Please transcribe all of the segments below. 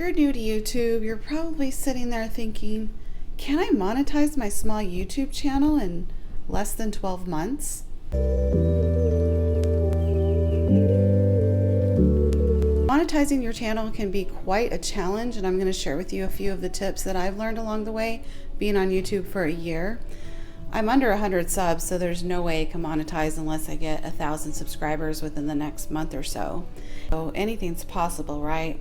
If you're new to YouTube, you're probably sitting there thinking, can I monetize my small YouTube channel in less than 12 months? Monetizing your channel can be quite a challenge, and I'm going to share with you a few of the tips that I've learned along the way being on YouTube for a year. I'm under 100 subs, so there's no way I can monetize unless I get 1,000 subscribers within the next month or so. So anything's possible, right?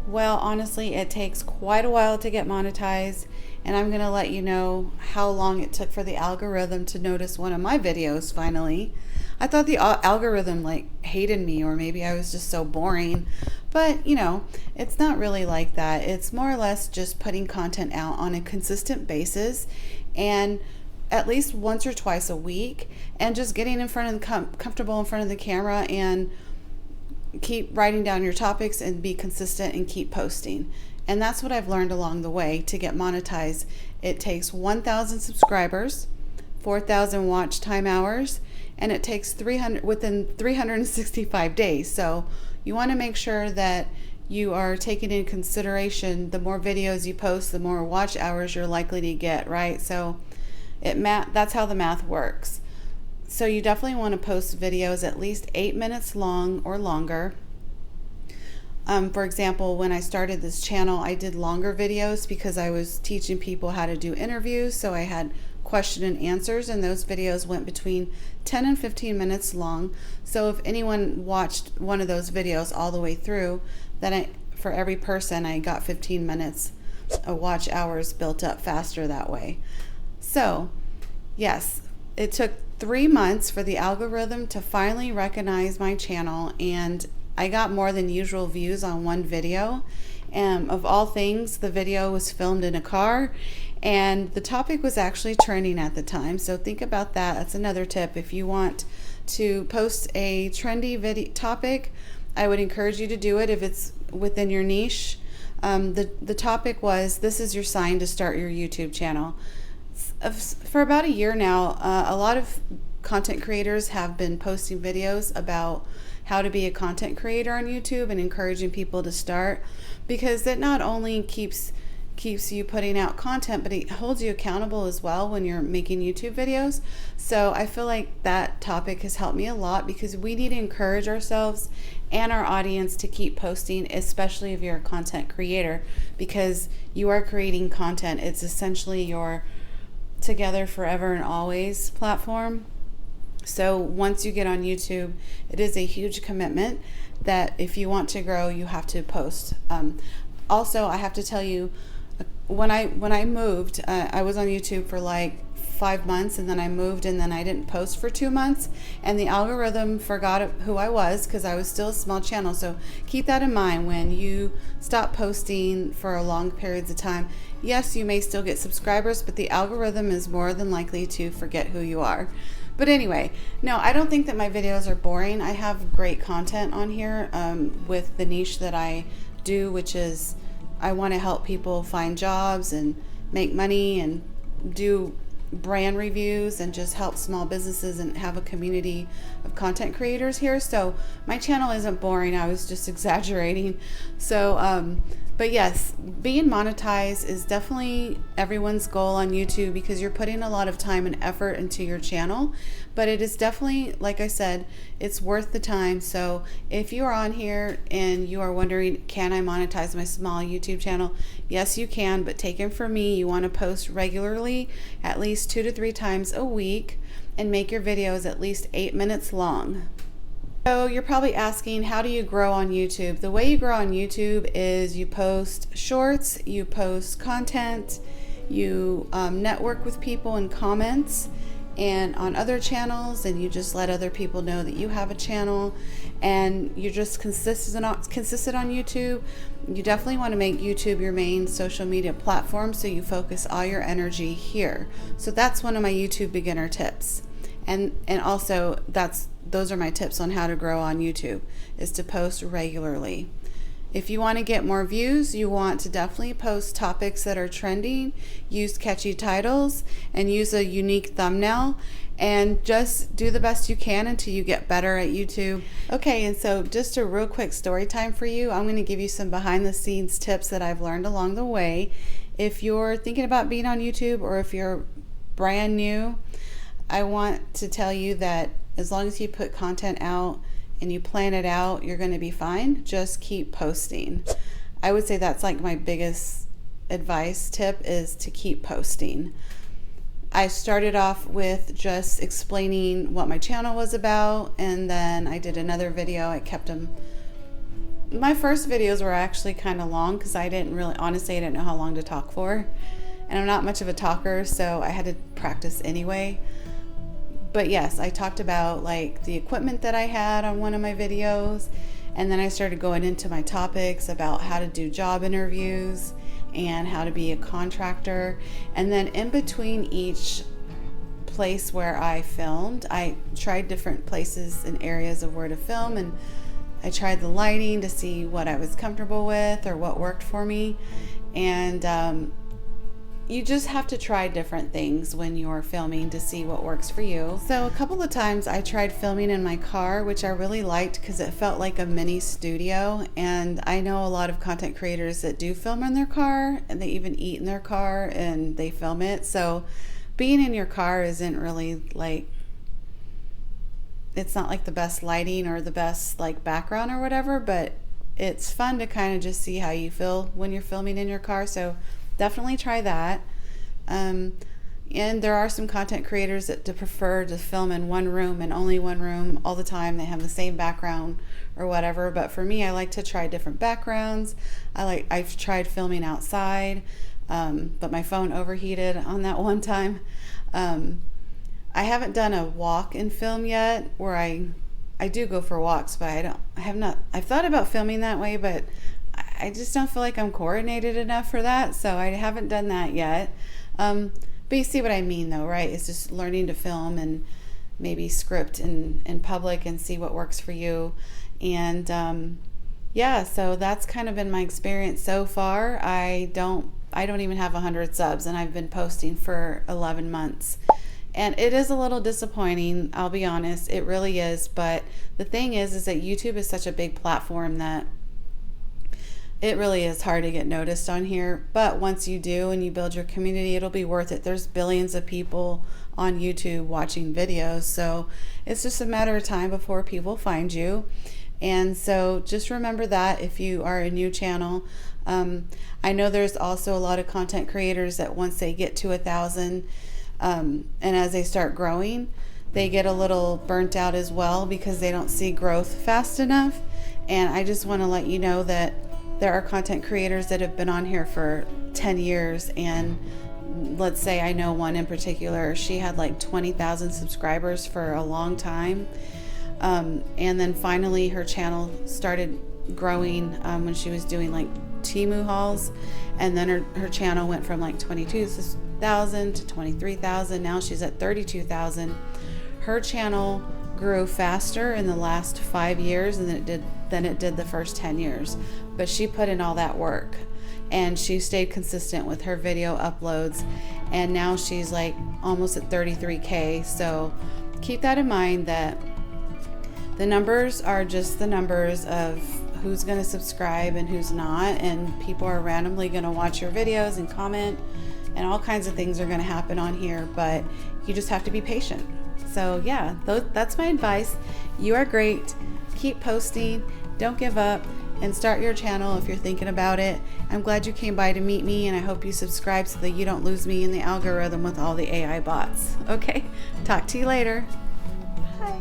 Well, honestly, it takes quite a while to get monetized, and I'm going to let you know how long it took for the algorithm to notice one of my videos finally. I thought the algorithm hated me, or maybe I was just so boring, but it's not really like that. It's more or less just putting content out on a consistent basis and at least once or twice a week, and just getting in front of comfortable in front of the camera and keep writing down your topics and be consistent and keep posting. And that's what I've learned along the way to get monetized. It takes 1,000 subscribers, 4,000 watch time hours, and it takes 300 within 365 days. So you want to make sure that you are taking into consideration the more videos you post, the more watch hours you're likely to get, right? So that's how the math works. So you definitely want to post videos at least 8 minutes long or longer. For example, when I started this channel, I did longer videos because I was teaching people how to do interviews. So I had question and answers, and those videos went between 10 and 15 minutes long. So if anyone watched one of those videos all the way through, then for every person, I got 15 minutes of watch hours built up faster that way. So yes, it took 3 months for the algorithm to finally recognize my channel, and I got more than usual views on one video. And of all things, the video was filmed in a car, and the topic was actually trending at the time. So think about that. That's another tip. If you want to post a trendy video topic, I would encourage you to do it if it's within your niche. The topic was, this is your sign to start your YouTube channel. For about a year now, a lot of content creators have been posting videos about how to be a content creator on YouTube and encouraging people to start, because it not only keeps you putting out content, but it holds you accountable as well when you're making YouTube videos. So I feel like that topic has helped me a lot, because we need to encourage ourselves and our audience to keep posting, especially if you're a content creator, because you are creating content. It's essentially your together forever and always platform. So once you get on YouTube, it is a huge commitment that if you want to grow, you have to post. Also, I have to tell you, when I moved, I was on YouTube for like 5 months, and then I moved, and then I didn't post for 2 months, and the algorithm forgot who I was, because I was still a small channel. So keep that in mind when you stop posting for long periods of time. Yes, you may still get subscribers, but the algorithm is more than likely to forget who you are. But anyway, no, I don't think that my videos are boring. I have great content on here with the niche that I do, which is I want to help people find jobs and make money and do brand reviews and just help small businesses and have a community of content creators here. So my channel isn't boring. I was just exaggerating. So but yes, being monetized is definitely everyone's goal on YouTube, because you're putting a lot of time and effort into your channel. But it is definitely, like I said, it's worth the time. So if you are on here and you are wondering, can I monetize my small YouTube channel? Yes, you can, but take it from me, you want to post regularly, at least 2 to 3 times a week, and make your videos at least 8 minutes long. So you're probably asking, how do you grow on YouTube? The way you grow on YouTube is you post shorts, you post content, you network with people in comments and on other channels, and you just let other people know that you have a channel, and you're just consistent on YouTube. You definitely want to make YouTube your main social media platform, so you focus all your energy here. So that's one of my YouTube beginner tips. And also those are my tips on how to grow on YouTube, is to post regularly. If you want to get more views, you want to definitely post topics that are trending, use catchy titles, and use a unique thumbnail, and just do the best you can until you get better at YouTube. Okay, and so just a real quick story time for you. I'm going to give you some behind the scenes tips that I've learned along the way. If you're thinking about being on YouTube, or if you're brand new, I want to tell you that as long as you put content out and you plan it out, you're going to be fine. Just keep posting. I would say that's like my biggest advice tip, is to keep posting. I started off with just explaining what my channel was about, and then I did another video. I kept them. My first videos were actually kind of long because I didn't know how long to talk for. And I'm not much of a talker, so I had to practice anyway. But yes, I talked about like the equipment that I had on one of my videos, and then I started going into my topics about how to do job interviews and how to be a contractor. And then in between each place where I filmed, I tried different places and areas of where to film, and I tried the lighting to see what I was comfortable with or what worked for me. And you just have to try different things when you're filming to see what works for you. So a couple of times I tried filming in my car, which I really liked because it felt like a mini studio. And I know a lot of content creators that do film in their car, and they even eat in their car and they film it. So being in your car isn't really like, it's not like the best lighting or the best like background or whatever, but it's fun to kind of just see how you feel when you're filming in your car. So definitely try that. And there are some content creators that prefer to film in one room and only one room all the time. They have the same background or whatever. But for me, I like to try different backgrounds. I've tried filming outside, but my phone overheated on that one time. I haven't done a walk and film yet, where I do go for walks, but I've thought about filming that way, but I just don't feel like I'm coordinated enough for that, so I haven't done that yet. But you see what I mean though, right? It's just learning to film and maybe script in public and see what works for you. And yeah, so that's kind of been my experience so far. I don't even have 100 subs, and I've been posting for 11 months. And it is a little disappointing, I'll be honest, it really is. But the thing is that YouTube is such a big platform that it really is hard to get noticed on here. But once you do and you build your community, it'll be worth it. There's billions of people on YouTube watching videos, so it's just a matter of time before people find you. And so just remember that if you are a new channel. I know there's also a lot of content creators that once they get to 1,000, and as they start growing, they get a little burnt out as well because they don't see growth fast enough. And I just want to let you know that there are content creators that have been on here for 10 years, and let's say I know one in particular, she had like 20,000 subscribers for a long time, and then finally her channel started growing when she was doing like Temu hauls, and then her channel went from like 22,000 to 23,000. Now she's at 32,000. Her channel grew faster in the last 5 years than it did the first 10 years. But she put in all that work, and she stayed consistent with her video uploads, and now she's like almost at 33K. So keep that in mind, that the numbers are just the numbers of who's going to subscribe and who's not, and people are randomly going to watch your videos and comment, and all kinds of things are going to happen on here, but you just have to be patient. So yeah, that's my advice. You are great. Keep posting, don't give up, and start your channel if you're thinking about it. I'm glad you came by to meet me, and I hope you subscribe so that you don't lose me in the algorithm with all the AI bots. Okay, talk to you later. Bye.